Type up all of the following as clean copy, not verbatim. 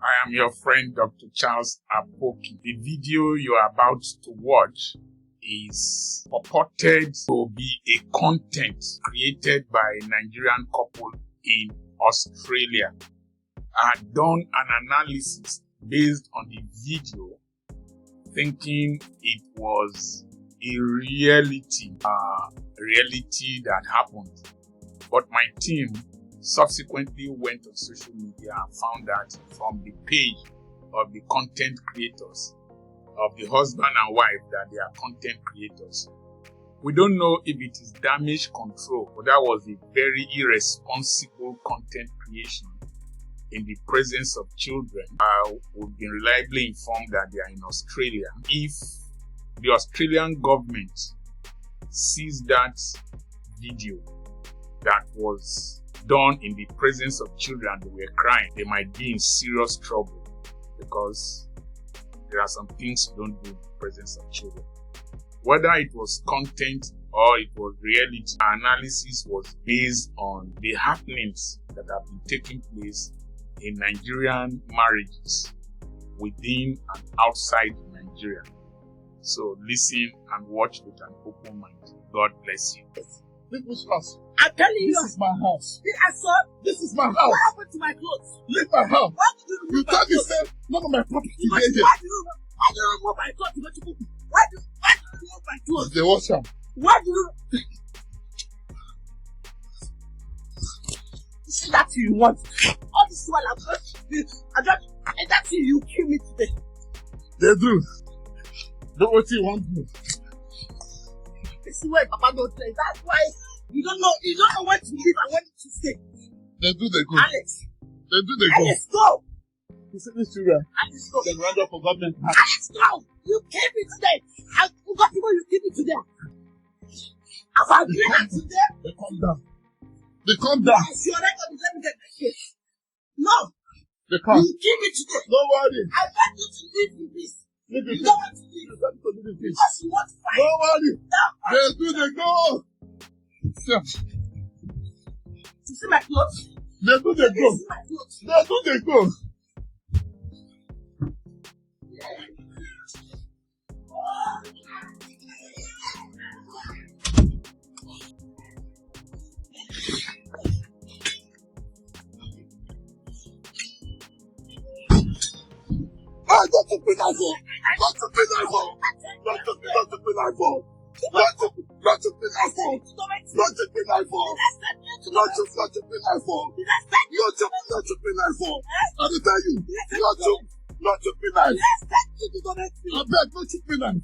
I am your friend Dr. Charles Apoki. The video you are about to watch is purported to be a content created by a Nigerian couple in Australia. I had done an analysis based on the video, thinking it was a reality that happened. But my team subsequently went on social media and found that from the page of the content creators, of the husband and wife, that they are content creators. We don't know if it is damage control, but that was a very irresponsible content creation in the presence of children. We've been reliably informed that they are in Australia. If the Australian government sees that video that was done in the presence of children, they were crying, they might be in serious trouble, because there are some things you don't do in the presence of children. Whether it was content or it was reality, our analysis was based on the happenings that have been taking place in Nigerian marriages within and outside Nigeria. So listen and watch with an open mind. God bless you. Leave this house. I'm telling you. This is my house. This is my house. What happened to my clothes? Leave my house. Why did you You remove my can't be clothes? saying none of my property Why is do here. you remove my clothes? Why do you remove my clothes? They wash them. Why do you... You see that you want? All this while I'm and that's you kill me today. They do. Do what you want to do. This is why Papa don't play. That's why you don't know when to leave and when to stay. They do, they go. Alex. They do, they go. Alex, go. You see these children? Alex, go. They run up for government. Alex, go. You came me today. I forgot people you came me today. I've agreed that today. They come down. They come down. Yes, your record is let me get my case. No. They come. You came me today. Don't worry. I want you to leave in peace. Leave You it. don't want to leave. You don't want to leave it. Because you want to fight. Don't worry. No. They do, they go. Yeah. You see my clothes? They do, they You go. see my clothes? They do, they go. Ah, don't you be like for. Don't you be like for. Don't you be like for. Don't you be like for. Don't you be like for. Don't you be like for. Don't you be like for. I will tell you. Don't you be like. I beg, don't you be like.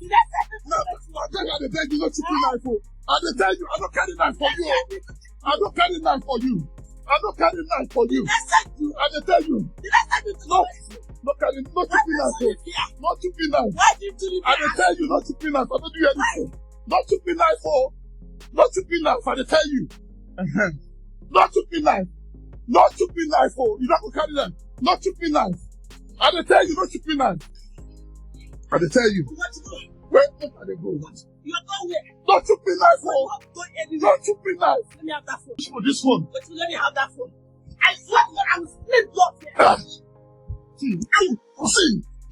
No, I beg, I beg you, don't you be like for. I will tell you, I don't carry knife for you. I don't carry knife for you. I don't carry knife for you. I will tell you. No. Not to be nice. Not to be nice. Why did you do I that? will tell you not to be nice. I don't do anything. Not to be nice for. Not to be nice. I will tell you. Not to be nice. Not to be nice for. You don't carry them. Not to be nice. I will tell you not to be nice. I will tell you. What to do? Where are they going? You're nowhere. Not to be nice for. Not going anywhere. Not to be nice. Let me have that phone. For this one. Wait, let me have that phone. I swear to God, I will split blood here. See.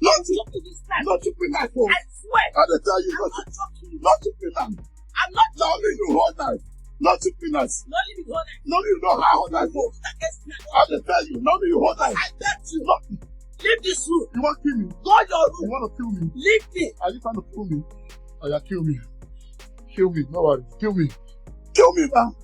Not to be nice for. I swear. I will tell you I'm not not joking. not to be nice. I'm not Now only you hold knife. Not to be nice. not leaving the honor. No, you know how hold knife for. Against me. I will tell you. Now you hold knife. I beg you. Not. Leave this room. You want to kill me? Go your You room. want to kill me? Leave me. Are you trying to kill me? Oh yeah, kill me. Kill me. No worry. Kill me. Kill me, man.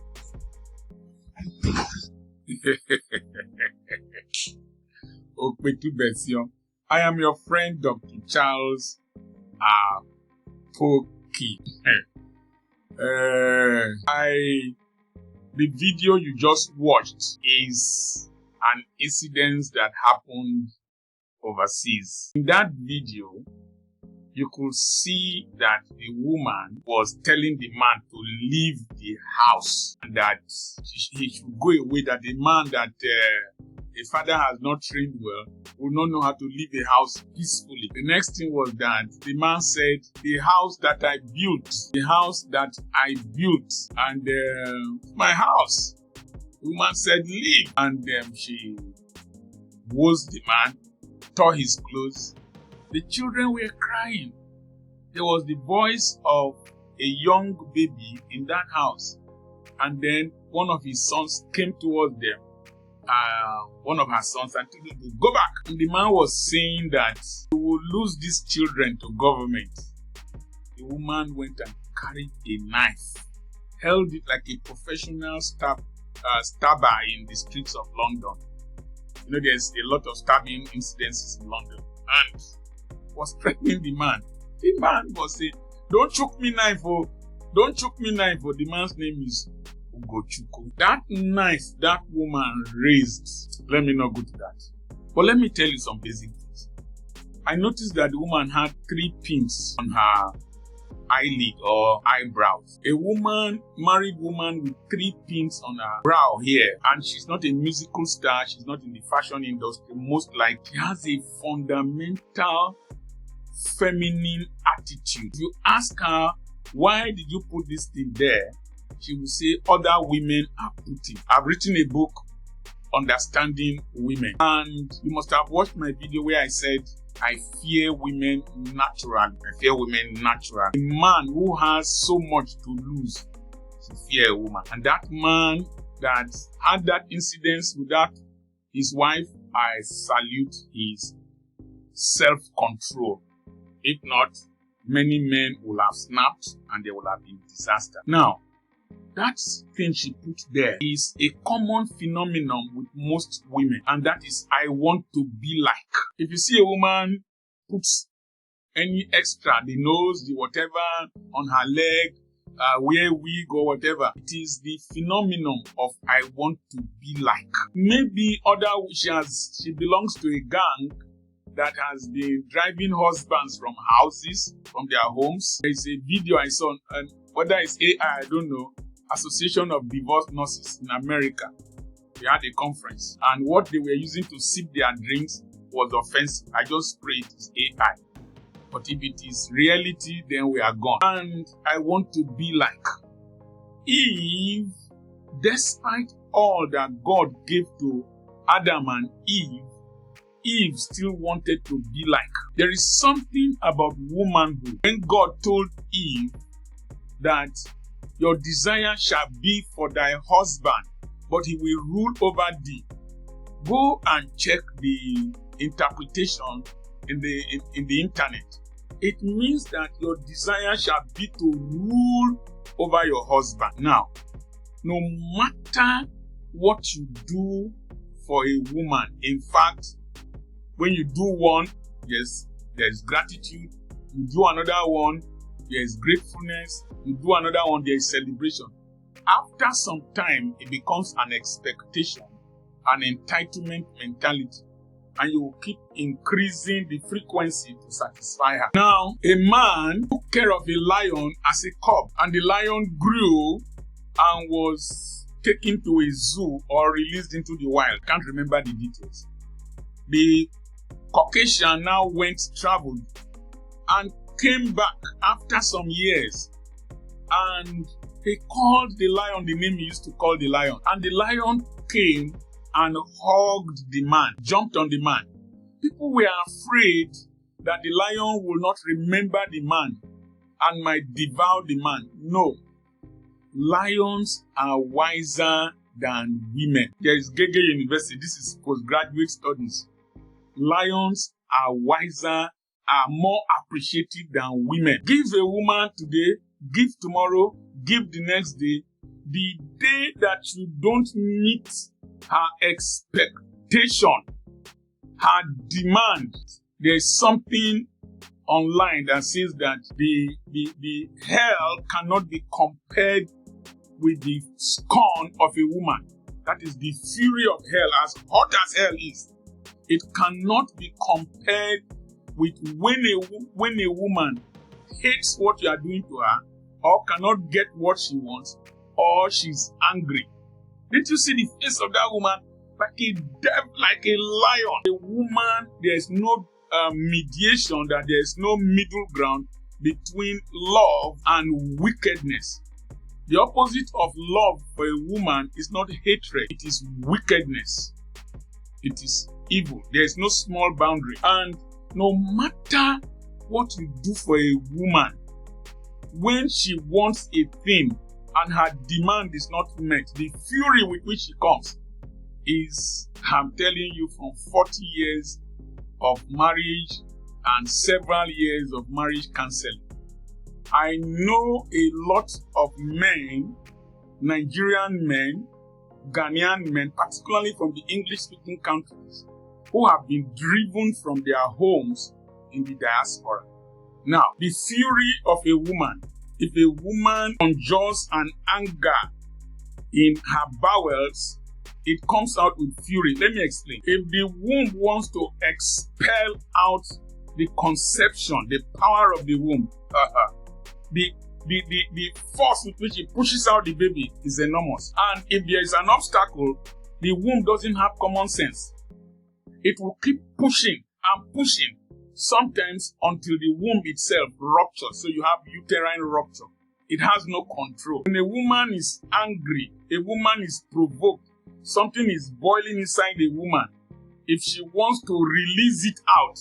Opetu version. I am your friend Dr. Charles Apoki. The video you just watched is an incident that happened overseas. In that video, you could see that the woman was telling the man to leave the house and that he should go away, that the man that the father has not trained well will not know how to leave the house peacefully. The next thing was that the man said, the house that I built, and my house. The woman said, leave. And she was the man tore his clothes. The children were crying. There was the voice of a young baby in that house. And then one of his sons came towards them. One of her sons, and told him to go back. And the man was saying that he will lose these children to government. The woman went and carried a knife, held it like a professional stabber in the streets of London. You know, there's a lot of stabbing incidences in London. And was threatening the man. The man was saying, "Don't choke me knife, oh. Don't choke me knife, oh." The man's name is Ugochukwu. That knife that woman raised, let me not go to that. But let me tell you some basic things. I noticed that the woman had 3 pins on her eyelid or eyebrows. A woman, married woman with 3 pins on her brow here, and she's not a musical star, she's not in the fashion industry, most likely. She has a fundamental feminine attitude. If you ask her, why did you put this thing there? She will say, other women are putting. I've written a book, Understanding Women. And you must have watched my video where I said, I fear women naturally. I fear women naturally. A man who has so much to lose, he fear a woman. And that man that had that incident with his wife, I salute his self-control. If not, many men will have snapped and there will have been disaster. Now, that thing she put there is a common phenomenon with most women, and that is, I want to be like. If you see a woman puts any extra, the nose, the whatever, on her leg, wear wig or whatever, it is the phenomenon of I want to be like. Maybe she belongs to a gang that has been driving husbands from houses, from their homes. There is a video I saw, and whether it's AI, I don't know, Association of Divorced Nurses in America. They had a conference, and what they were using to sip their drinks was offensive. I just pray it is AI. But if it is reality, then we are gone. And I want to be like Eve. Despite all that God gave to Adam and Eve, Eve still wanted to be like. There is something about womanhood. When God told Eve that your desire shall be for thy husband, but he will rule over thee. Go and check the interpretation in the internet. It means that your desire shall be to rule over your husband. Now, no matter what you do for a woman, in fact, when you do one, yes, there's gratitude. You do another one, there's gratefulness. You do another one, there's celebration. After some time, it becomes an expectation, an entitlement mentality, and you will keep increasing the frequency to satisfy her. Now, a man took care of a lion as a cub, and the lion grew and was taken to a zoo or released into the wild. Can't remember the details. The Caucasian now traveled, and came back after some years, and he called the lion the name he used to call the lion. And the lion came and hugged the man, jumped on the man. People were afraid that the lion will not remember the man and might devour the man. No. Lions are wiser than women. There is Gege University. This is postgraduate studies. Lions are wiser, are more appreciative than women. Give a woman today, give tomorrow, give the next day. The day that you don't meet her expectation, her demand, there's something online that says that the hell cannot be compared with the scorn of a woman. That is the fury of hell, as hot as hell is. It cannot be compared with when a woman hates what you are doing to her, or cannot get what she wants, or she's angry. Did you see the face of that woman? Like a devil, like a lion. A woman, there's no mediation, that there's no middle ground between love and wickedness. The opposite of love for a woman is not hatred, it is wickedness. It is evil. There is no small boundary. And no matter what you do for a woman, when she wants a thing and her demand is not met, the fury with which she comes is, I'm telling you, from 40 years of marriage and several years of marriage counseling. I know a lot of men, Nigerian men, Ghanaian men, particularly from the English-speaking countries, who have been driven from their homes in the diaspora. Now, the fury of a woman, if a woman conjures an anger in her bowels, it comes out with fury. Let me explain. If the womb wants to expel out the conception, the power of the womb, the force with which it pushes out the baby is enormous. And if there is an obstacle, the womb doesn't have common sense. It will keep pushing and pushing, sometimes until the womb itself ruptures. So you have uterine rupture. It has no control. When a woman is angry, a woman is provoked, something is boiling inside a woman. If she wants to release it out,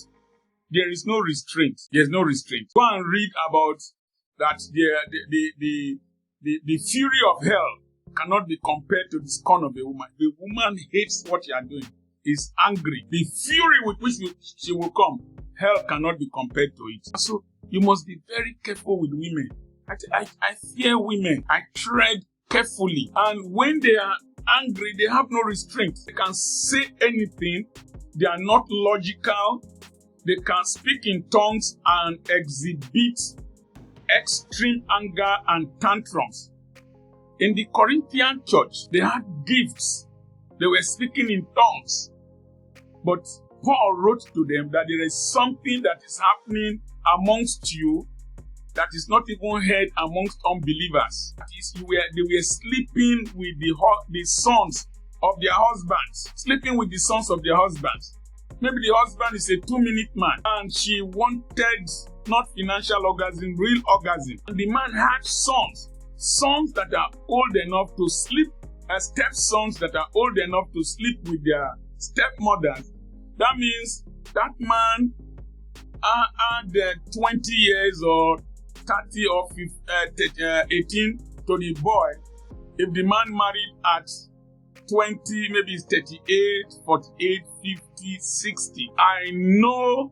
there is no restraint. There's no restraint. Go and read about that the fury of hell cannot be compared to the scorn of a woman. The woman hates what you are doing, is angry. The fury with which she will come, hell cannot be compared to it. So you must be very careful with women. I fear women. I tread carefully. And when they are angry, they have no restraint. They can say anything. They are not logical. They can speak in tongues and exhibit extreme anger and tantrums. In the Corinthian church, they had gifts. They were speaking in tongues. But Paul wrote to them that there is something that is happening amongst you that is not even heard amongst unbelievers. That is, they were sleeping with the sons of their husbands. Sleeping with the sons of their husbands. Maybe the husband is a 2-minute man and she wanted not financial orgasm, real orgasm. And the man had sons that are old enough to sleep, stepsons that are old enough to sleep with their stepmothers. That means that man had 20 years or 30 or 18 to the boy. If the man married at 20, maybe it's 38, 48, 50, 60. I know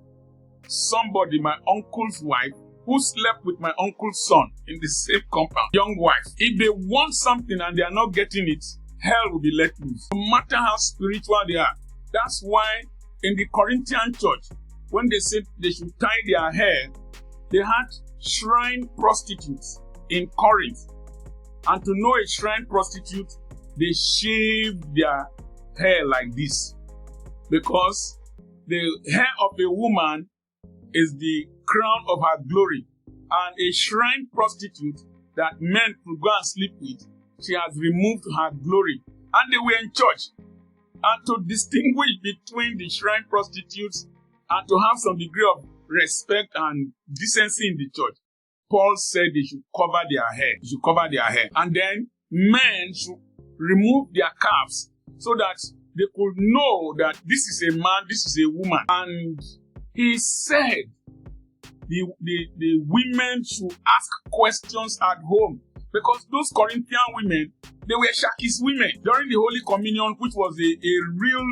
somebody, my uncle's wife, who slept with my uncle's son in the same compound. Young wife. If they want something and they are not getting it, hell will be let loose. No matter how spiritual they are. That's why in the Corinthian church, when they said they should tie their hair, they had shrine prostitutes in Corinth. And to know a shrine prostitute, they shaved their hair like this. Because the hair of a woman is the crown of her glory. And a shrine prostitute that men could go and sleep with, she has removed her glory. And they were in church. And to distinguish between the shrine prostitutes and to have some degree of respect and decency in the church, Paul said they should cover their hair. They should cover their hair. And then men should remove their caps so that they could know that this is a man, this is a woman. And he said the women should ask questions at home. Because those Corinthian women, they were Shakis women. During the Holy Communion, which was a real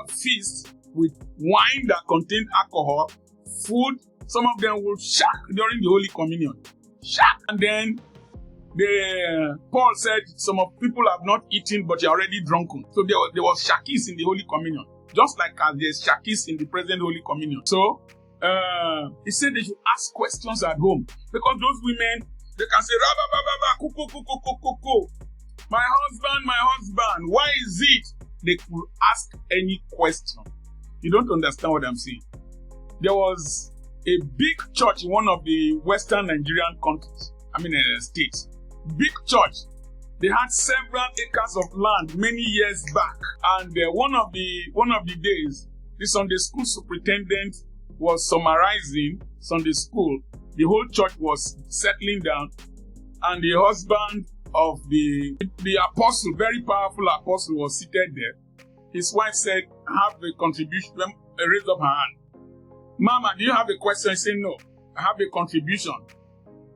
feast with wine that contained alcohol, food, some of them would shack during the Holy Communion. Shack. And then Paul said some of people have not eaten but you're already drunken. So there was Shakis in the Holy Communion. Just like as there's Shakis in the present Holy Communion. So he said they should ask questions at home. Because those women, they can say, my husband, why is it? They could ask any question. You don't understand what I'm saying. There was a big church in one of the Western Nigerian countries, states. Big church. They had several acres of land many years back. And one of the days, the Sunday school superintendent was summarizing Sunday school. The whole church was settling down, and the husband of the apostle, very powerful apostle, was seated there. His wife said, I have a contribution. Raised up her hand. Mama, do you have a question? I said, no. I have a contribution.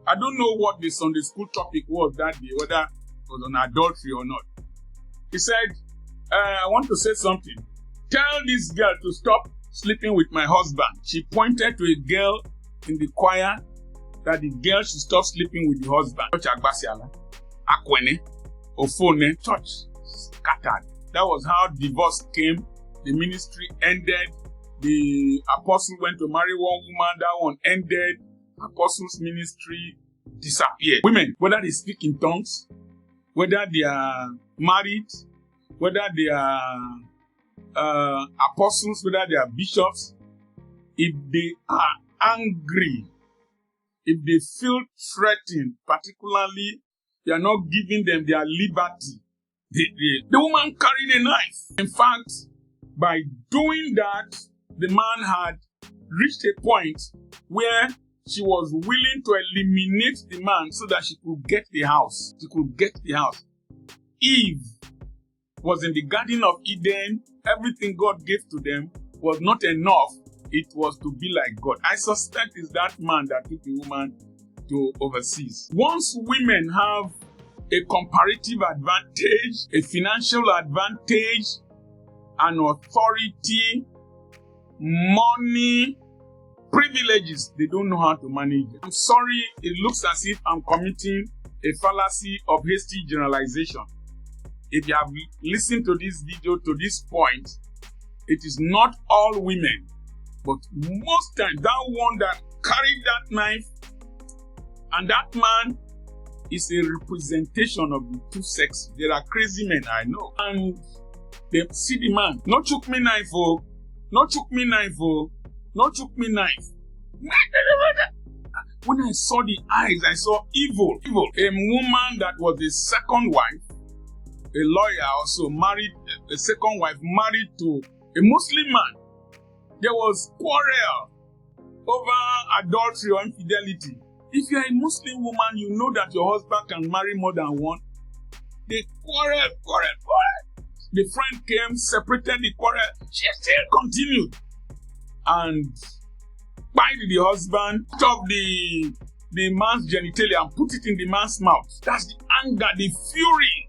I don't know what the Sunday school topic was that day, whether it was on adultery or not. He said, I want to say something. Tell this girl to stop sleeping with my husband. She pointed to a girl in the choir that the girl should stop sleeping with the husband. Church Agbasiala, Akwene, Ofone, church scattered. That was how divorce came. The ministry ended. The apostle went to marry one woman. That one ended. Apostles' ministry disappeared. Women, whether they speak in tongues, whether they are married, whether they are apostles, whether they are bishops, if they are angry, if they feel threatened, particularly they are not giving them their liberty, the woman carried a knife. In fact, by doing that, the man had reached a point where she was willing to eliminate the man so that she could get the house. She could get the house. Eve was in the Garden of Eden. Everything God gave to them was not enough. It was to be like God. I suspect it's that man that took the woman to overseas. Once women have a comparative advantage, a financial advantage, an authority, money, privileges, they don't know how to manage it. I'm sorry, it looks as if I'm committing a fallacy of hasty generalization. If you have listened to this video to this point, it is not all women, but most times that one that carried that knife and that man is a representation of the two sexes. There are crazy men, I know. And they see the man, no chook me knife, oh, no chook me knife, oh, no chook me knife. When I saw the eyes, I saw evil. Evil. A woman that was the second wife, a lawyer also married, a second wife married to a Muslim man. There was quarrel over adultery or infidelity. If you are a Muslim woman, you know that your husband can marry more than one. They quarrel. The friend came, separated the quarrel. She still continued. And bite the husband, chop the man's genitalia and put it in the man's mouth. That's the anger, the fury.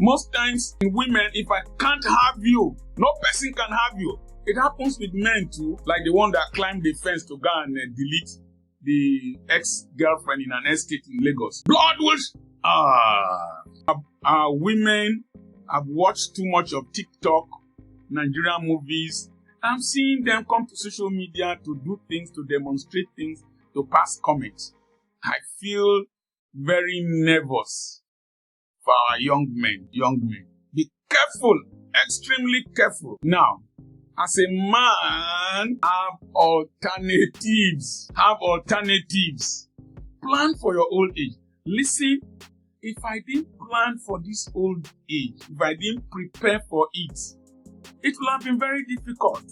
Most times in women, if I can't have you, no person can have you. It happens with men too, like the one that climbed the fence to go and delete the ex-girlfriend in an estate in Lagos. Blood will... women have watched too much of TikTok, Nigerian movies. I'm seeing them come to social media to do things, to demonstrate things, to pass comments. I feel very nervous for our young men. Be careful, extremely careful. Now, as a man, have alternatives. Plan for your old age. Listen, if I didn't plan for this old age, if I didn't prepare for it, it will have been very difficult.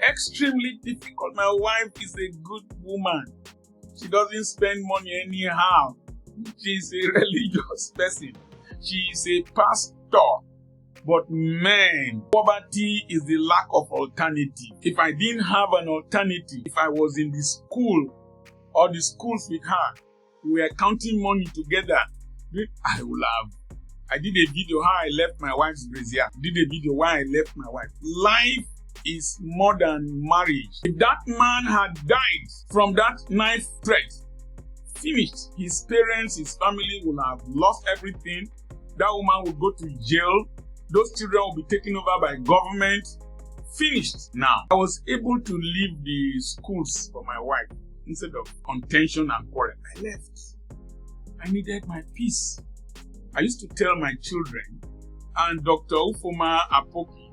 Extremely difficult. My wife is a good woman. She doesn't spend money anyhow. She's a religious person. She is a pastor. But man, poverty is the lack of alternative. If I didn't have an alternative, if I was in the school or the schools with her, we were counting money together, I did a video how I left my wife's brazier. Did a video why I left my wife. Life is more than marriage. If that man had died from that knife threat, finished. His parents, his family will have lost everything. That woman will go to jail. Those children will be taken over by government. Finished. Now, I was able to leave the schools for my wife instead of contention and quarrel. I left. I needed my peace. I used to tell my children, and Dr. Ufoma Apoki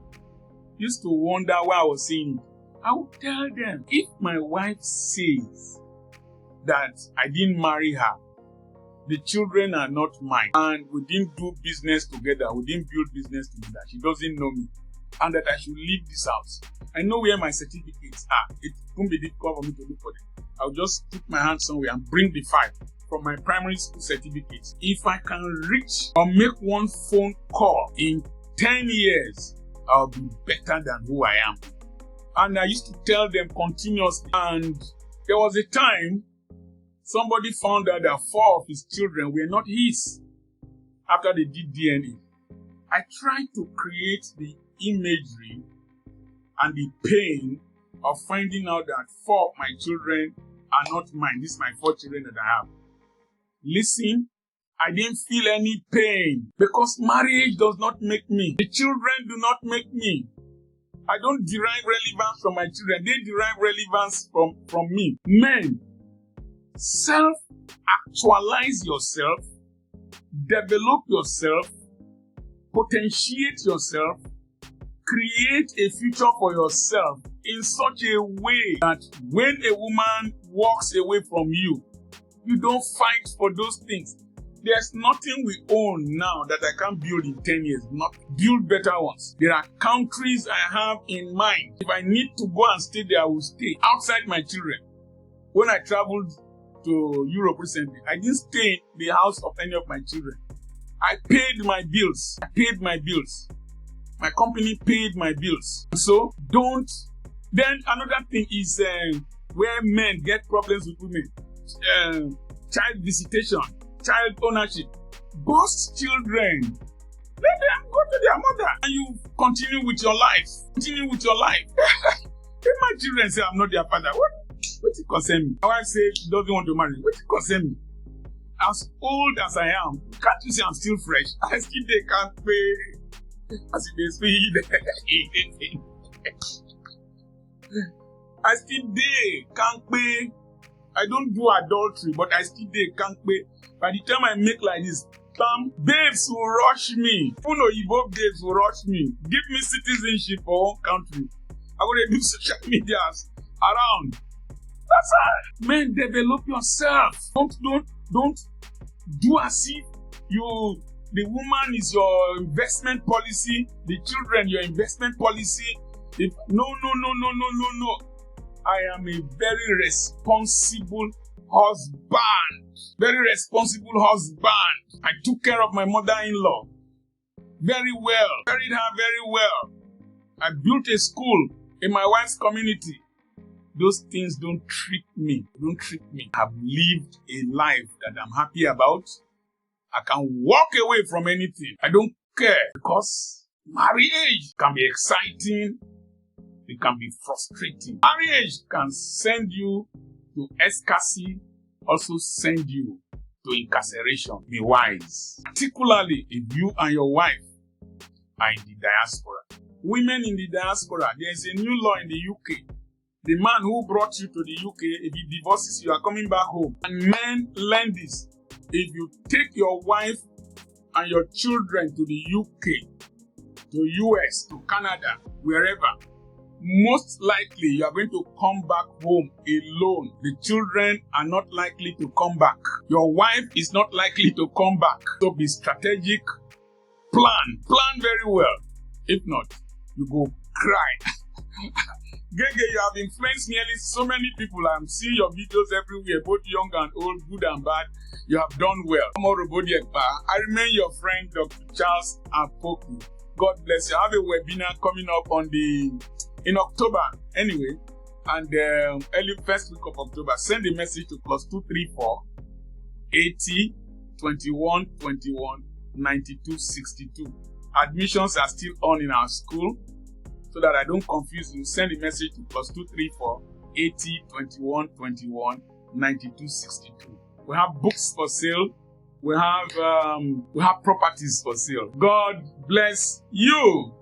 used to wonder why I was saying it. I would tell them, if my wife says that I didn't marry her, the children are not mine, and we didn't do business together, we didn't build business together, she doesn't know me, and that I should leave this house. I know where my certificates are. It won't be difficult for me to look for them. I'll just put my hand somewhere and bring the file from my primary school certificates. If I can reach or make one phone call in 10 years, I'll be better than who I am. And I used to tell them continuously. And there was a time somebody found out that 4 of his children were not his after they did DNA. I tried to create the imagery and the pain of finding out that 4 of my children are not mine. These are my 4 children that I have. Listen, I didn't feel any pain because marriage does not make me. The children do not make me. I don't derive relevance from my children. They derive relevance from me. Men, self-actualize yourself, develop yourself, potentiate yourself, create a future for yourself in such a way that when a woman walks away from you, you don't fight for those things. There's nothing we own now that I can't build in 10 years, not build better ones. There are countries I have in mind. If I need to go and stay there, I will stay outside my children. When I traveled to Europe recently, I didn't stay in the house of any of my children. I paid my bills. My company paid my bills. So don't. Then another thing is where men get problems with women. Child visitation, child ownership. Boss children, let them go to their mother and you continue with your life. If my children say I'm not their father, what it concern me? My wife says she doesn't want to marry. What it concern me? As old as I am, can't you see I'm still fresh? I still can't pay. As if they speed. I still can't pay. I don't do adultery, but I still can't pay. By the time I make like this, babes will rush me. Igbo babes will rush me. Give me citizenship for one country. I'm going to do social media around. That's all. Men, develop yourself. Don't do as if the woman is your investment policy, the children your investment policy. No. I am a very responsible husband. I took care of my mother-in-law very well. Married her very well. I built a school in my wife's community. Those things don't trick me. I've lived a life that I'm happy about. I can walk away from anything. I don't care because marriage can be exciting. It can be frustrating. Marriage can send you to ecstasy, also send you to incarceration. Be wise. Particularly if you and your wife are in the diaspora. Women in the diaspora, there is a new law in the UK. The man who brought you to the UK, if he divorces you, are coming back home. And men learn this. If you take your wife and your children to the UK, to US, to Canada, wherever, most likely you are going to come back home alone. The children are not likely to come back. Your wife is not likely to come back. So be strategic. Plan very well. If not, you go cry. Gege, you have influenced nearly so many people. I'm seeing your videos everywhere, both young and old, good and bad. You have done well. I remain your friend, Dr. Charles Apoki. God bless you. I have a webinar coming up in October anyway, and early first week of October. Send a message to +234 80 21 21 92 62. Admissions are still on in our school. So that I don't confuse you, send a message to +234 80 21 21 92 62. We have books for sale. We have properties for sale. God bless you.